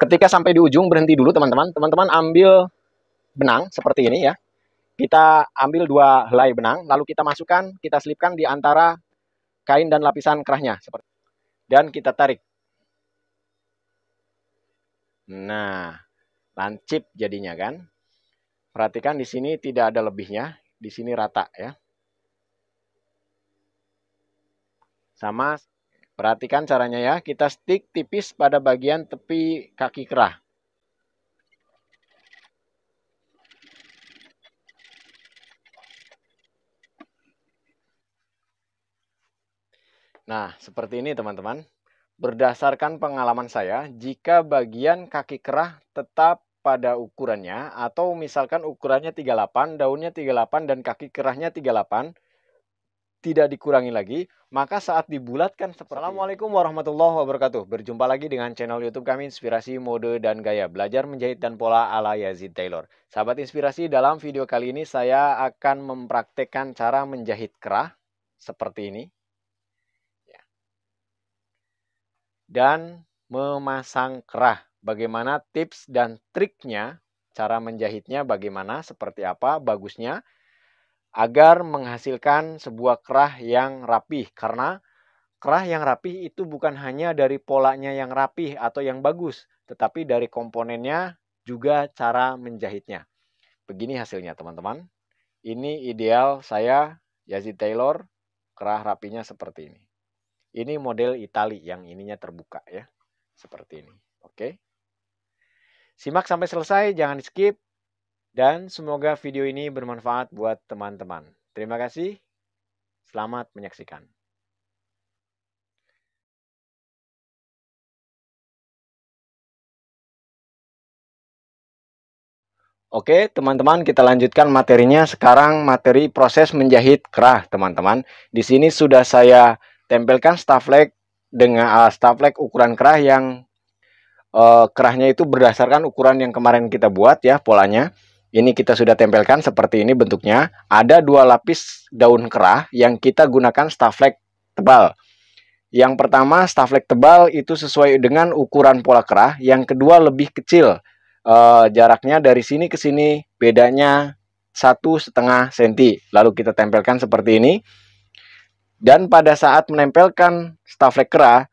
Ketika sampai di ujung, berhenti dulu teman-teman. Teman-teman ambil benang seperti ini ya. Kita ambil 2 helai benang, lalu kita masukkan, kita selipkan di antara kain dan lapisan kerahnya. Dan kita tarik. Nah, lancip jadinya kan. Perhatikan di sini tidak ada lebihnya, di sini rata ya. Sama, perhatikan caranya ya, kita stick tipis pada bagian tepi kaki kerah. Nah, seperti ini teman-teman. Berdasarkan pengalaman saya, jika bagian kaki kerah tetap pada ukurannya, atau misalkan ukurannya 38, daunnya 38, dan kaki kerahnya 38, tidak dikurangi lagi, maka saat dibulatkan seperti Assalamualaikum warahmatullahi wabarakatuh. Berjumpa lagi dengan channel YouTube kami, Inspirasi Mode dan Gaya, belajar menjahit dan pola ala Yazid Taylor. Sahabat inspirasi, dalam video kali ini saya akan mempraktekkan cara menjahit kerah seperti ini. Dan memasang kerah. Bagaimana tips dan triknya, cara menjahitnya bagaimana, seperti apa, bagusnya, agar menghasilkan sebuah kerah yang rapih. Karena kerah yang rapih itu bukan hanya dari polanya yang rapih atau yang bagus, tetapi dari komponennya juga cara menjahitnya. Begini hasilnya teman-teman. Ini ideal saya, Yazid Taylor, kerah rapinya seperti ini. Ini model Itali yang ininya terbuka ya. Seperti ini. Oke. Simak sampai selesai, jangan di skip. Dan semoga video ini bermanfaat buat teman-teman. Terima kasih. Selamat menyaksikan. Oke, teman-teman, kita lanjutkan materinya. Sekarang materi proses menjahit kerah, teman-teman. Di sini sudah saya tempelkan staflek dengan staflek ukuran kerah yang kerahnya itu berdasarkan ukuran yang kemarin kita buat ya, polanya. Ini kita sudah tempelkan seperti ini bentuknya. Ada 2 lapis daun kerah yang kita gunakan staflek tebal. Yang pertama, staflek tebal itu sesuai dengan ukuran pola kerah. Yang kedua lebih kecil. Jaraknya dari sini ke sini bedanya 1,5 cm. Lalu kita tempelkan seperti ini. Dan pada saat menempelkan staflek kerah,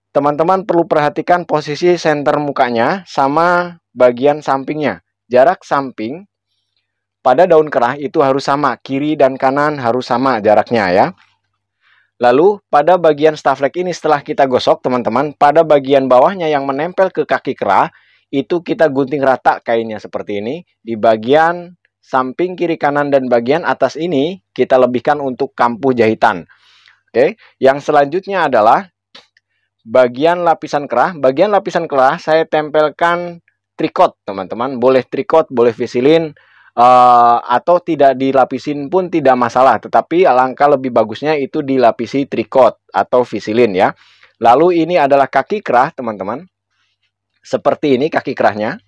teman-teman perlu perhatikan posisi senter mukanya sama bagian sampingnya. Jarak samping pada daun kerah itu harus sama, kiri dan kanan harus sama jaraknya ya. Lalu pada bagian staflek ini setelah kita gosok teman-teman, pada bagian bawahnya yang menempel ke kaki kerah, itu kita gunting rata kainnya seperti ini. Di bagian samping kiri kanan dan bagian atas ini kita lebihkan untuk kampuh jahitan. Oke, yang selanjutnya adalah bagian lapisan kerah. Bagian lapisan kerah saya tempelkan trikot teman-teman. Boleh trikot, boleh visilin, atau tidak dilapisin pun tidak masalah. Tetapi alangkah lebih bagusnya itu dilapisi trikot atau visilin ya. Lalu ini adalah kaki kerah teman-teman. Seperti ini kaki kerahnya.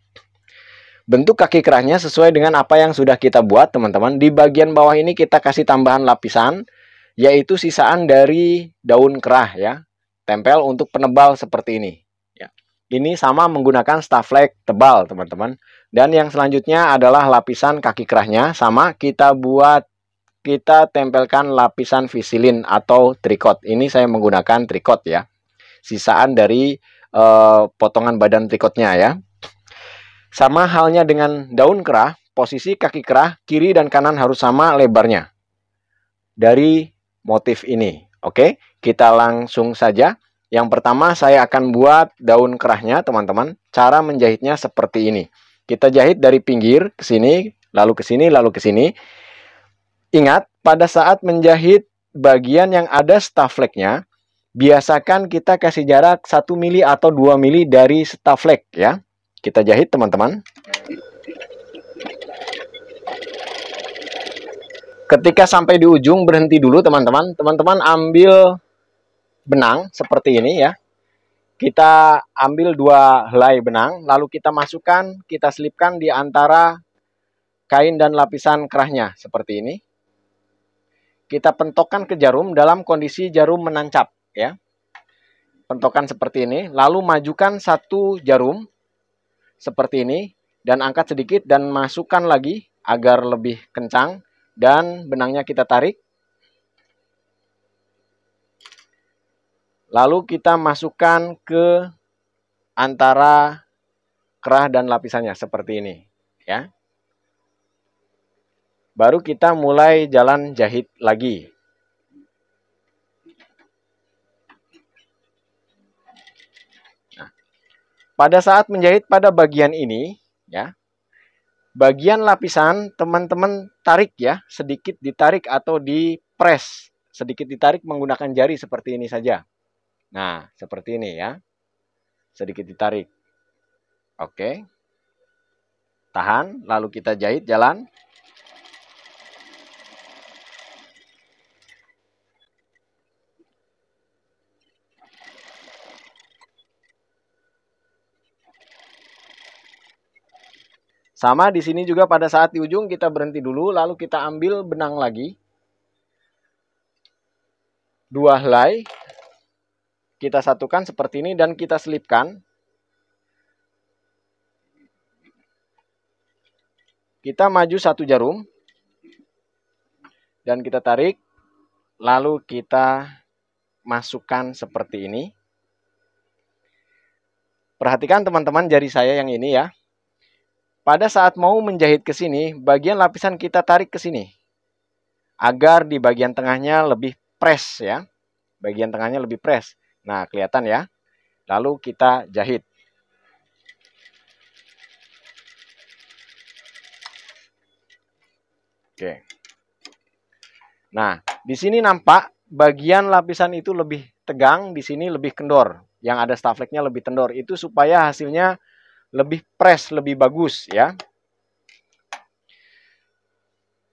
Bentuk kaki kerahnya sesuai dengan apa yang sudah kita buat teman-teman. Di bagian bawah ini kita kasih tambahan lapisan, yaitu sisaan dari daun kerah ya. Tempel untuk penebal seperti ini. Ya. Ini sama menggunakan staflek tebal teman-teman. Dan yang selanjutnya adalah lapisan kaki kerahnya. Sama kita tempelkan lapisan visilin atau trikot. Ini saya menggunakan trikot ya. Sisaan dari potongan badan trikotnya ya. Sama halnya dengan daun kerah, posisi kaki kerah kiri dan kanan harus sama lebarnya dari motif ini. Oke, kita langsung saja. Yang pertama saya akan buat daun kerahnya teman-teman. Cara menjahitnya seperti ini. Kita jahit dari pinggir ke sini, lalu ke sini, lalu ke sini. Ingat, pada saat menjahit bagian yang ada stafleknya, biasakan kita kasih jarak 1 mili atau 2 mili dari staflek ya. Kita jahit teman-teman. Ketika sampai di ujung berhenti dulu teman-teman. Teman-teman ambil benang seperti ini ya. Kita ambil 2 helai benang, lalu kita masukkan, kita selipkan di antara kain dan lapisan kerahnya seperti ini. Kita pentokkan ke jarum dalam kondisi jarum menancap ya. Pentokan seperti ini, lalu majukan 1 jarum seperti ini, dan angkat sedikit dan masukkan lagi agar lebih kencang, dan benangnya kita tarik. Lalu kita masukkan ke antara kerah dan lapisannya seperti ini, ya. Baru kita mulai jalan jahit lagi. Nah, pada saat menjahit pada bagian ini, ya, bagian lapisan teman-teman tarik ya, sedikit ditarik atau dipres, sedikit ditarik menggunakan jari seperti ini saja. Nah, seperti ini ya, sedikit ditarik. Oke, tahan, lalu kita jahit jalan. Sama di sini juga pada saat di ujung kita berhenti dulu, lalu kita ambil benang lagi. 2 helai. Kita satukan seperti ini dan kita selipkan. Kita maju 1 jarum. Dan kita tarik. Lalu kita masukkan seperti ini. Perhatikan teman-teman jari saya yang ini ya. Pada saat mau menjahit ke sini, bagian lapisan kita tarik ke sini. Agar di bagian tengahnya lebih press ya. Bagian tengahnya lebih press. Nah, kelihatan ya. Lalu kita jahit. Oke. Nah, di sini nampak bagian lapisan itu lebih tegang, di sini lebih kendor. Yang ada staffleknya lebih kendor. Itu supaya hasilnya lebih press, lebih bagus ya.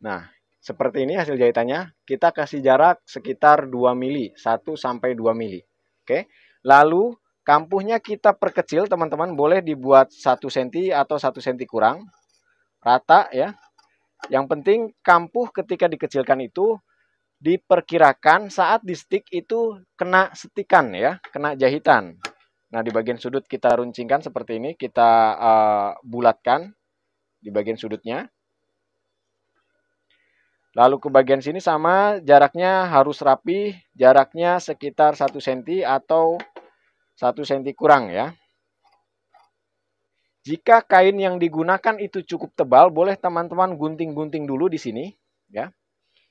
Nah, seperti ini hasil jahitannya. Kita kasih jarak sekitar 2 mili, 1 sampai 2 mili. Oke. Lalu kampuhnya kita perkecil, teman-teman. Boleh dibuat 1 cm atau 1 cm kurang. Rata ya. Yang penting kampuh ketika dikecilkan itu diperkirakan saat di stick itu kena setikan ya, kena jahitan. Nah, di bagian sudut kita runcingkan seperti ini, kita bulatkan di bagian sudutnya. Lalu ke bagian sini sama, jaraknya harus rapi, jaraknya sekitar 1 cm atau 1 cm kurang ya. Jika kain yang digunakan itu cukup tebal, boleh teman-teman gunting-gunting dulu di sini ya.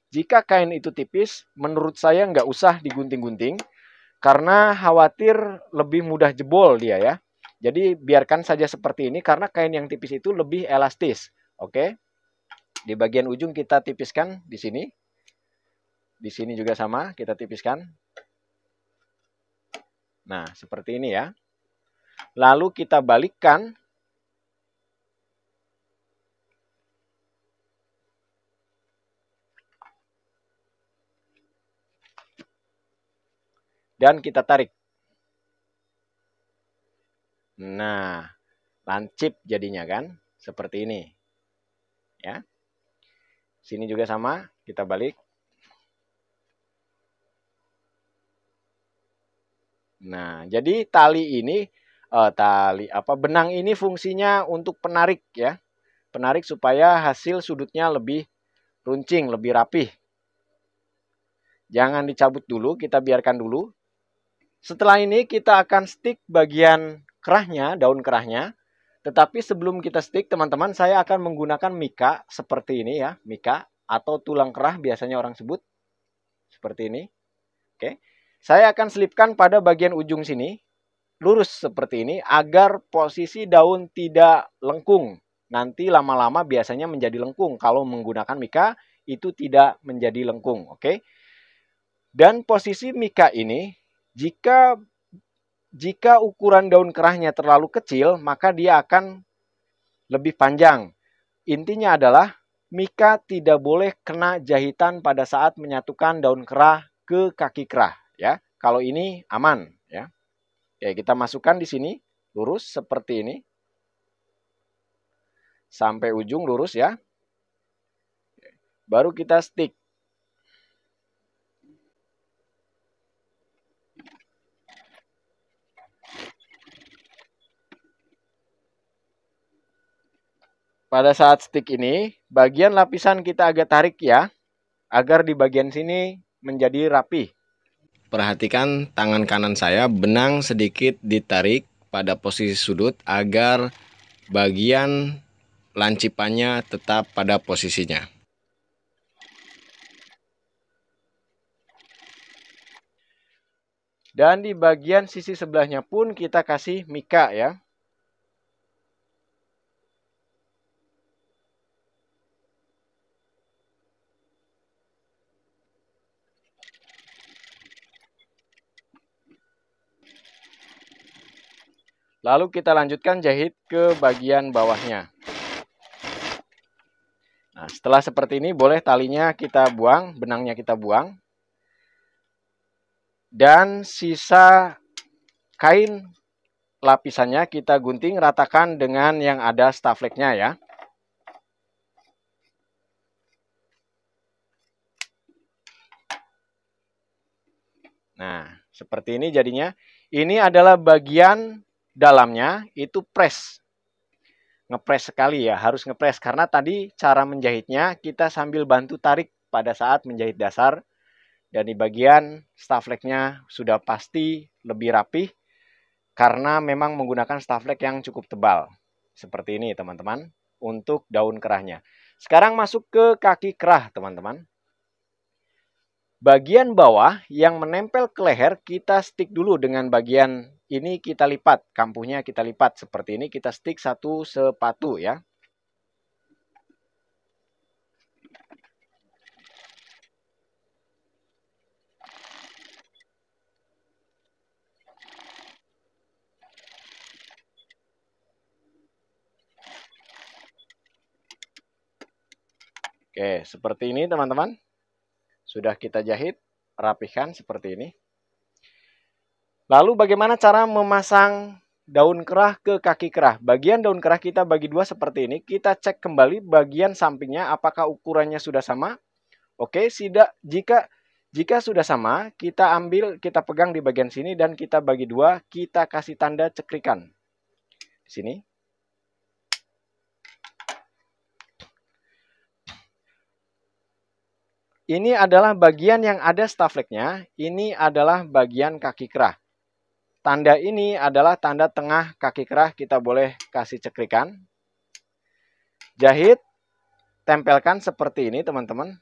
Jika kain itu tipis, menurut saya nggak usah digunting-gunting, karena khawatir lebih mudah jebol dia ya. Jadi biarkan saja seperti ini, karena kain yang tipis itu lebih elastis. Oke. Di bagian ujung kita tipiskan di sini. Di sini juga sama, kita tipiskan. Nah, seperti ini ya. Lalu kita balikkan. Dan kita tarik. Nah, lancip jadinya kan. Seperti ini. Ya. Sini juga sama, kita balik. Nah, jadi tali ini benang ini fungsinya untuk penarik ya. Penarik supaya hasil sudutnya lebih runcing, lebih rapih. Jangan dicabut dulu, kita biarkan dulu. Setelah ini kita akan stick bagian kerahnya, daun kerahnya. Tetapi sebelum kita stick, teman-teman, saya akan menggunakan mika seperti ini ya, mika atau tulang kerah biasanya orang sebut. Seperti ini. Oke. Saya akan selipkan pada bagian ujung sini, lurus seperti ini, agar posisi daun tidak lengkung. Nanti lama-lama biasanya menjadi lengkung. Kalau menggunakan mika, itu tidak menjadi lengkung. Oke. Dan posisi mika ini, jika ukuran daun kerahnya terlalu kecil, maka dia akan lebih panjang. Intinya adalah, mika tidak boleh kena jahitan pada saat menyatukan daun kerah ke kaki kerah. Ya, kalau ini aman ya. Oke, kita masukkan di sini lurus seperti ini. Sampai ujung lurus ya. Baru kita stick. pada saat stick ini, bagian lapisan kita agak tarik ya, agar di bagian sini menjadi rapi. Perhatikan tangan kanan saya, benang sedikit ditarik pada posisi sudut agar bagian lancipannya tetap pada posisinya. Dan di bagian sisi sebelahnya pun kita kasih mika ya. Lalu kita lanjutkan jahit ke bagian bawahnya. Nah, setelah seperti ini boleh talinya kita buang, benangnya kita buang. Dan sisa kain lapisannya kita gunting ratakan dengan yang ada stafleknya ya. Nah, seperti ini jadinya. Ini adalah bagian dalamnya, itu press. Ngepres sekali ya, harus ngepres. Karena tadi cara menjahitnya kita sambil bantu tarik pada saat menjahit dasar. Dan di bagian stafleknya sudah pasti lebih rapih. Karena memang menggunakan staflek yang cukup tebal. Seperti ini teman-teman, untuk daun kerahnya. Sekarang masuk ke kaki kerah teman-teman. Bagian bawah yang menempel ke leher kita stick dulu dengan bagian ini kita lipat. Kampuhnya kita lipat seperti ini, kita stick satu sepatu ya. Oke, seperti ini teman-teman. Sudah kita jahit, rapihkan seperti ini. Lalu bagaimana cara memasang daun kerah ke kaki kerah? Bagian daun kerah kita bagi dua seperti ini. Kita cek kembali bagian sampingnya apakah ukurannya sudah sama. Oke, jika sudah sama, kita ambil, kita pegang di bagian sini dan kita bagi dua, kita kasih tanda cekrikan. Di sini. Ini adalah bagian yang ada stafleknya, ini adalah bagian kaki kerah. Tanda ini adalah tanda tengah kaki kerah, kita boleh kasih cekrikan. Jahit, tempelkan seperti ini teman-teman.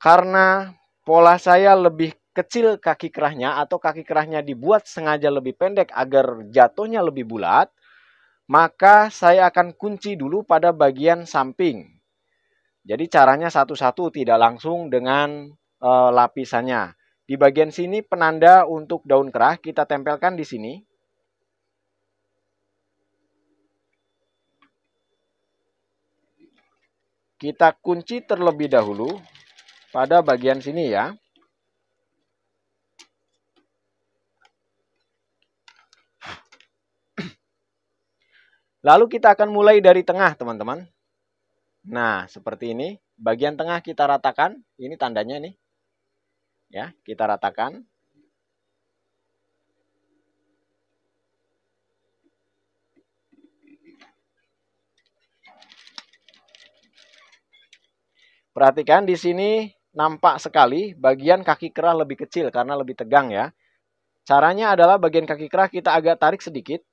Karena pola saya lebih kecil kaki kerahnya atau kaki kerahnya dibuat sengaja lebih pendek agar jatuhnya lebih bulat, maka saya akan kunci dulu pada bagian samping. Jadi caranya satu-satu, tidak langsung dengan lapisannya. Di bagian sini penanda untuk daun kerah kita tempelkan di sini. Kita kunci terlebih dahulu pada bagian sini ya. Lalu kita akan mulai dari tengah teman-teman. Nah, seperti ini. Bagian tengah kita ratakan. Ini tandanya nih. Ya, kita ratakan. Perhatikan di sini nampak sekali bagian kaki kerah lebih kecil karena lebih tegang ya. Caranya adalah bagian kaki kerah kita agak tarik sedikit.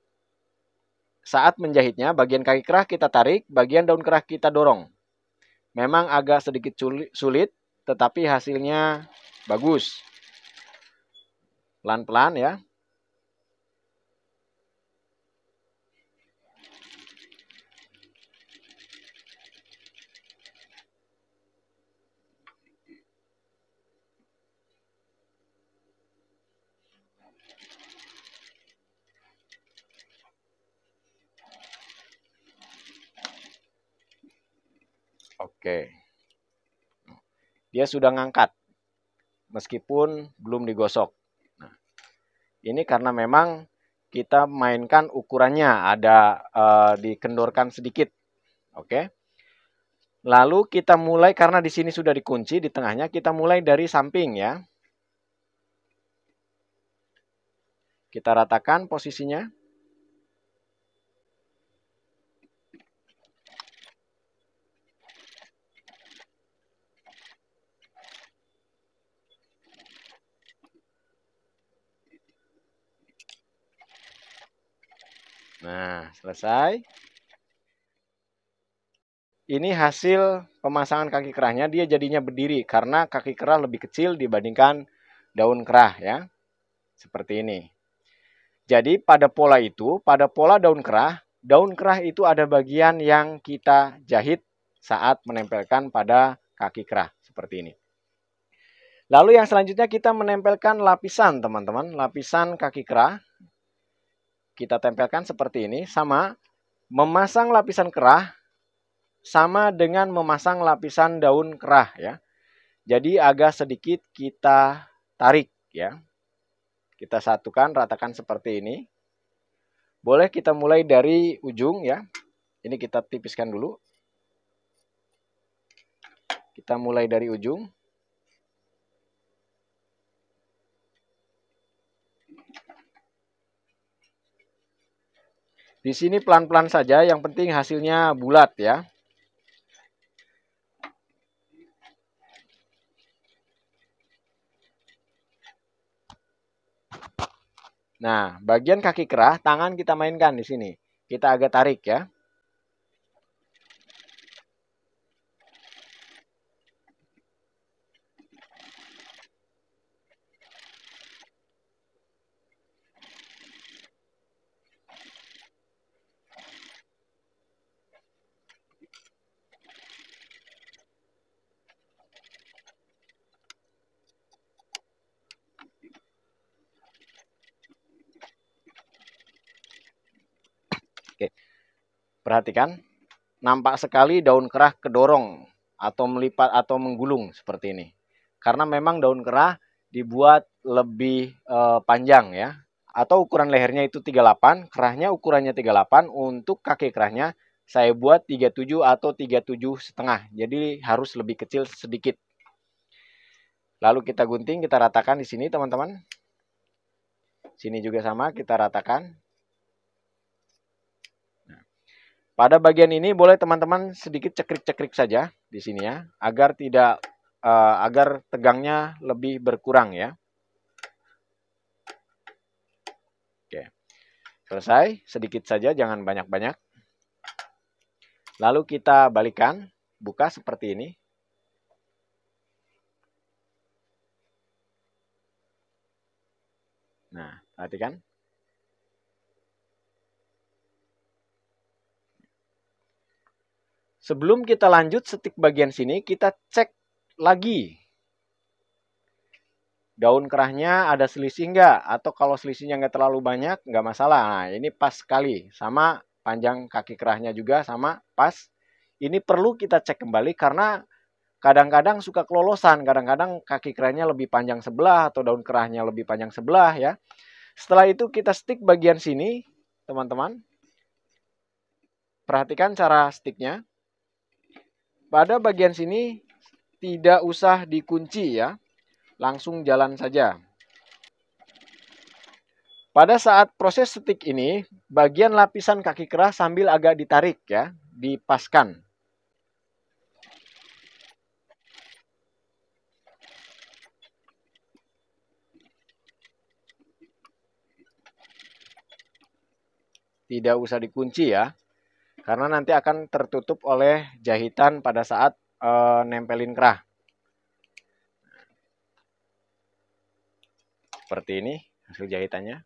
Saat menjahitnya, bagian kaki kerah kita tarik, bagian daun kerah kita dorong. Memang agak sedikit sulit, tetapi hasilnya bagus. Pelan-pelan ya. Oke. Dia sudah ngangkat, meskipun belum digosok. Nah, ini karena memang kita mainkan ukurannya, ada dikendorkan sedikit. Oke. Lalu kita mulai, karena di sini sudah dikunci di tengahnya, kita mulai dari samping ya. Kita ratakan posisinya. Nah, selesai. Ini hasil pemasangan kaki kerahnya, dia jadinya berdiri karena kaki kerah lebih kecil dibandingkan daun kerah ya. Seperti ini. Jadi pada pola itu, pada pola daun kerah itu ada bagian yang kita jahit saat menempelkan pada kaki kerah seperti ini. Lalu yang selanjutnya kita menempelkan lapisan teman-teman, lapisan kaki kerah. Kita tempelkan seperti ini, sama memasang lapisan kerah sama dengan memasang lapisan daun kerah ya. Jadi agak sedikit kita tarik ya. Kita satukan, ratakan seperti ini. Boleh kita mulai dari ujung ya. Ini kita tipiskan dulu. Kita mulai dari ujung. Di sini pelan-pelan saja, yang penting hasilnya bulat ya. Nah, bagian kaki kerah, tangan kita mainkan di sini. Kita agak tarik ya. Oke. Perhatikan, nampak sekali daun kerah kedorong atau melipat atau menggulung seperti ini. Karena memang daun kerah dibuat lebih panjang ya. Atau ukuran lehernya itu 38, kerahnya ukurannya 38, untuk kaki kerahnya saya buat 37 atau 37,5. Jadi harus lebih kecil sedikit. Lalu kita gunting, kita ratakan di sini teman-teman. Sini juga sama, kita ratakan. Pada bagian ini boleh teman-teman sedikit cekrik-cekrik saja di sini ya, agar tidak agar tegangnya lebih berkurang ya. Oke. Selesai, sedikit saja, jangan banyak-banyak. Lalu kita balikan, buka seperti ini. Nah, perhatikan. Sebelum kita lanjut setik bagian sini, kita cek lagi. Daun kerahnya ada selisih enggak? Atau kalau selisihnya enggak terlalu banyak, enggak masalah. Nah, ini pas sekali. Sama panjang kaki kerahnya juga sama pas. Ini perlu kita cek kembali karena kadang-kadang suka kelolosan. Kadang-kadang kaki kerahnya lebih panjang sebelah atau daun kerahnya lebih panjang sebelah ya. Setelah itu kita stick bagian sini, teman-teman. Perhatikan cara sticknya. Pada bagian sini tidak usah dikunci ya. Langsung jalan saja. Pada saat proses stick ini, bagian lapisan kaki kerah sambil agak ditarik ya, dipaskan. Tidak usah dikunci ya, karena nanti akan tertutup oleh jahitan pada saat nempelin kerah. Seperti ini hasil jahitannya.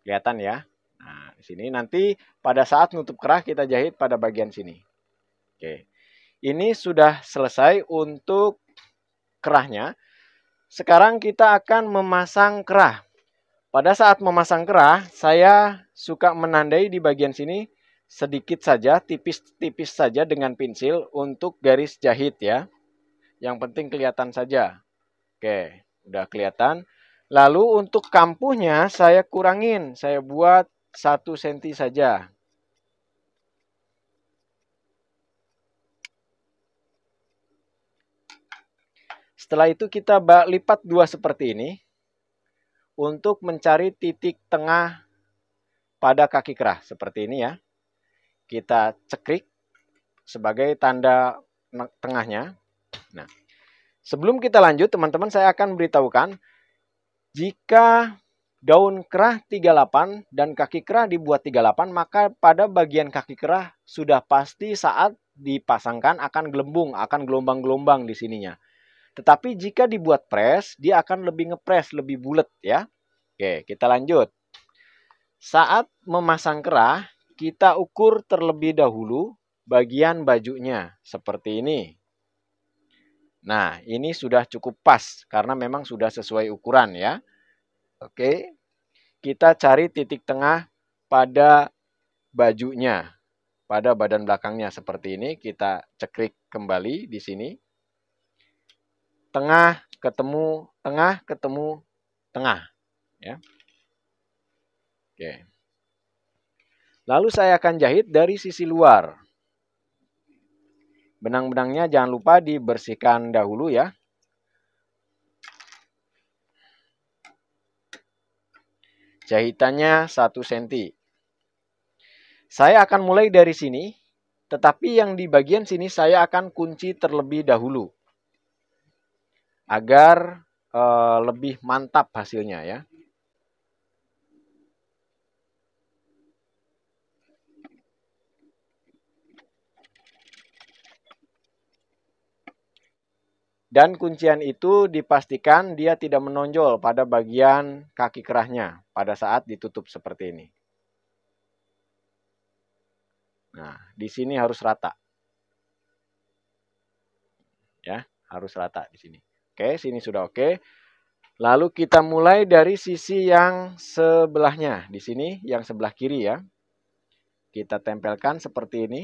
Kelihatan ya. Nah, di sini nanti pada saat nutup kerah kita jahit pada bagian sini. Oke. Ini sudah selesai untuk kerahnya. Sekarang kita akan memasang kerah. Pada saat memasang kerah, saya suka menandai di bagian sini sedikit saja, tipis-tipis saja dengan pensil untuk garis jahit ya. Yang penting kelihatan saja. Oke, udah kelihatan. Lalu untuk kampuhnya saya kurangin, saya buat 1 cm saja. Setelah itu kita lipat 2 seperti ini untuk mencari titik tengah pada kaki kerah seperti ini ya. Kita cekrik sebagai tanda tengahnya. Nah, sebelum kita lanjut teman-teman, saya akan beritahukan jika daun kerah 38 dan kaki kerah dibuat 38, maka pada bagian kaki kerah sudah pasti saat dipasangkan akan gelembung, akan gelombang-gelombang di sininya. Tetapi jika dibuat press, dia akan lebih ngepres, lebih bulat ya. Oke, kita lanjut. Saat memasang kerah, kita ukur terlebih dahulu bagian bajunya seperti ini. Nah, ini sudah cukup pas karena memang sudah sesuai ukuran ya. Oke, kita cari titik tengah pada bajunya, pada badan belakangnya seperti ini. Kita ceklik kembali di sini. Tengah ketemu tengah, ketemu tengah. Ya. Oke. Lalu saya akan jahit dari sisi luar. Benang-benangnya jangan lupa dibersihkan dahulu ya. Jahitannya 1 cm. Saya akan mulai dari sini, tetapi yang di bagian sini saya akan kunci terlebih dahulu. Agar lebih mantap hasilnya ya. Dan kuncian itu dipastikan dia tidak menonjol pada bagian kaki kerahnya pada saat ditutup seperti ini. Nah, di sini harus rata. Ya, harus rata di sini. Oke, sini sudah oke. Lalu kita mulai dari sisi yang sebelahnya. Di sini yang sebelah kiri ya. Kita tempelkan seperti ini.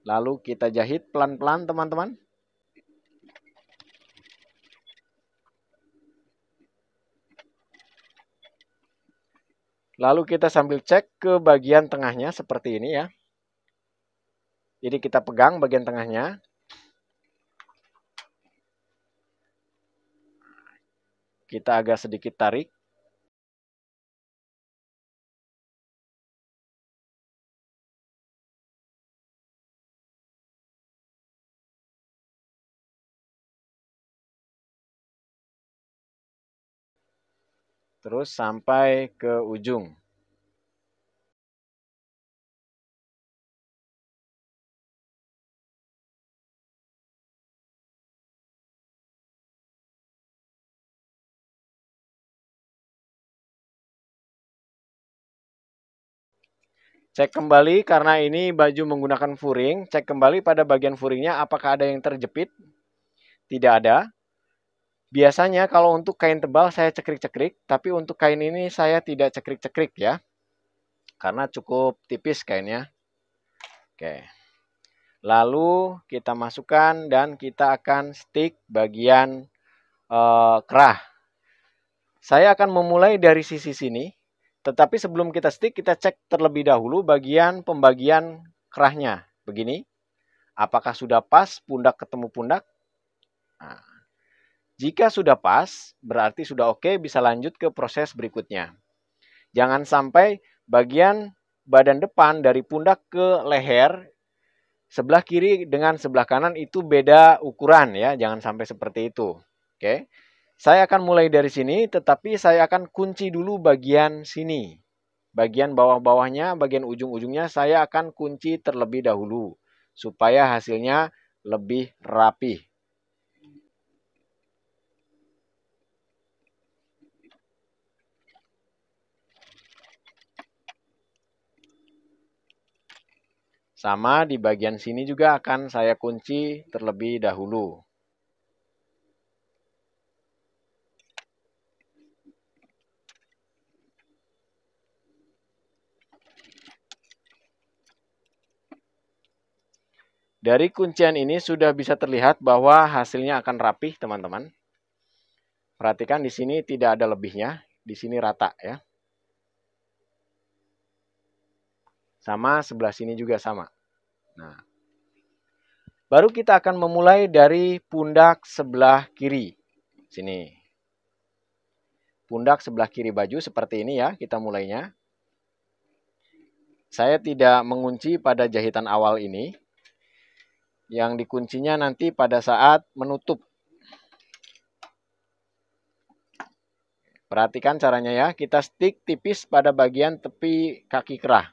Lalu kita jahit pelan-pelan teman-teman. Lalu kita sambil cek ke bagian tengahnya seperti ini ya. Jadi kita pegang bagian tengahnya. Kita agak sedikit tarik. Terus sampai ke ujung. Cek kembali karena ini baju menggunakan furing. Cek kembali pada bagian furingnya apakah ada yang terjepit. Tidak ada. Biasanya kalau untuk kain tebal saya cekrik-cekrik. Tapi untuk kain ini saya tidak cekrik-cekrik ya. Karena cukup tipis kainnya. Oke. Lalu kita masukkan dan kita akan stick bagian kerah. Saya akan memulai dari sisi sini. Tetapi sebelum kita stick, kita cek terlebih dahulu bagian pembagian kerahnya. Begini, apakah sudah pas pundak ketemu pundak? Nah, jika sudah pas, berarti sudah oke, bisa lanjut ke proses berikutnya. Jangan sampai bagian badan depan dari pundak ke leher, sebelah kiri dengan sebelah kanan itu beda ukuran ya, jangan sampai seperti itu. Oke. Saya akan mulai dari sini, tetapi saya akan kunci dulu bagian sini. Bagian bawah-bawahnya, bagian ujung-ujungnya saya akan kunci terlebih dahulu. Supaya hasilnya lebih rapi. Sama di bagian sini juga akan saya kunci terlebih dahulu. Dari kuncian ini sudah bisa terlihat bahwa hasilnya akan rapih, teman-teman. Perhatikan di sini tidak ada lebihnya, di sini rata ya. Sama sebelah sini juga sama. Nah, baru kita akan memulai dari pundak sebelah kiri. Sini. Pundak sebelah kiri baju seperti ini ya, kita mulainya. Saya tidak mengunci pada jahitan awal ini. Yang dikuncinya nanti pada saat menutup. Perhatikan caranya ya, kita stick tipis pada bagian tepi kaki kerah.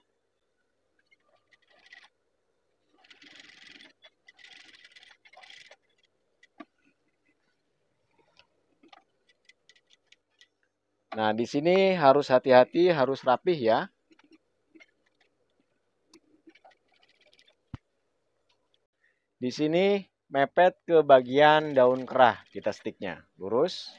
Nah, di sini harus hati-hati, harus rapih ya. Di sini mepet ke bagian daun kerah, kita sticknya lurus.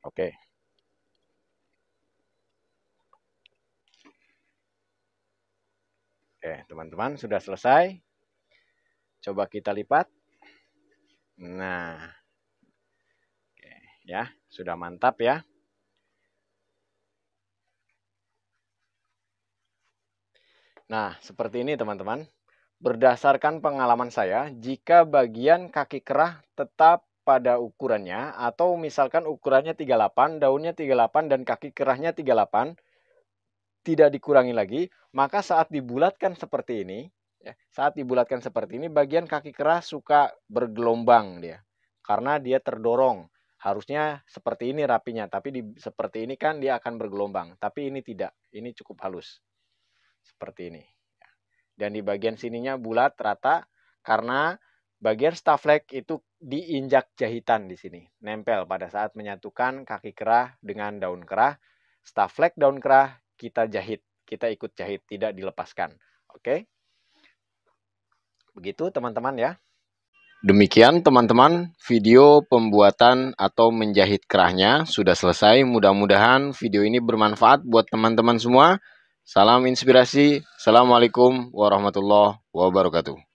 Oke. Oke, teman-teman sudah selesai. Coba kita lipat. Nah, oke, ya sudah mantap ya. Nah, seperti ini teman-teman. Berdasarkan pengalaman saya, jika bagian kaki kerah tetap pada ukurannya, atau misalkan ukurannya 38, daunnya 38, dan kaki kerahnya 38, tidak dikurangi lagi, maka saat dibulatkan seperti ini, bagian kaki kerah suka bergelombang dia, karena dia terdorong. Harusnya seperti ini rapinya, tapi seperti ini kan dia akan bergelombang. Tapi ini tidak, ini cukup halus. Seperti ini. Dan di bagian sininya bulat, rata, karena bagian staffleg itu diinjak jahitan di sini. Nempel pada saat menyatukan kaki kerah dengan daun kerah. Staffleg daun kerah kita jahit, kita ikut jahit, tidak dilepaskan. Oke? Begitu teman-teman ya. Demikian teman-teman, video pembuatan atau menjahit kerahnya sudah selesai. Mudah-mudahan video ini bermanfaat buat teman-teman semua. Salam inspirasi. Assalamualaikum warahmatullahi wabarakatuh.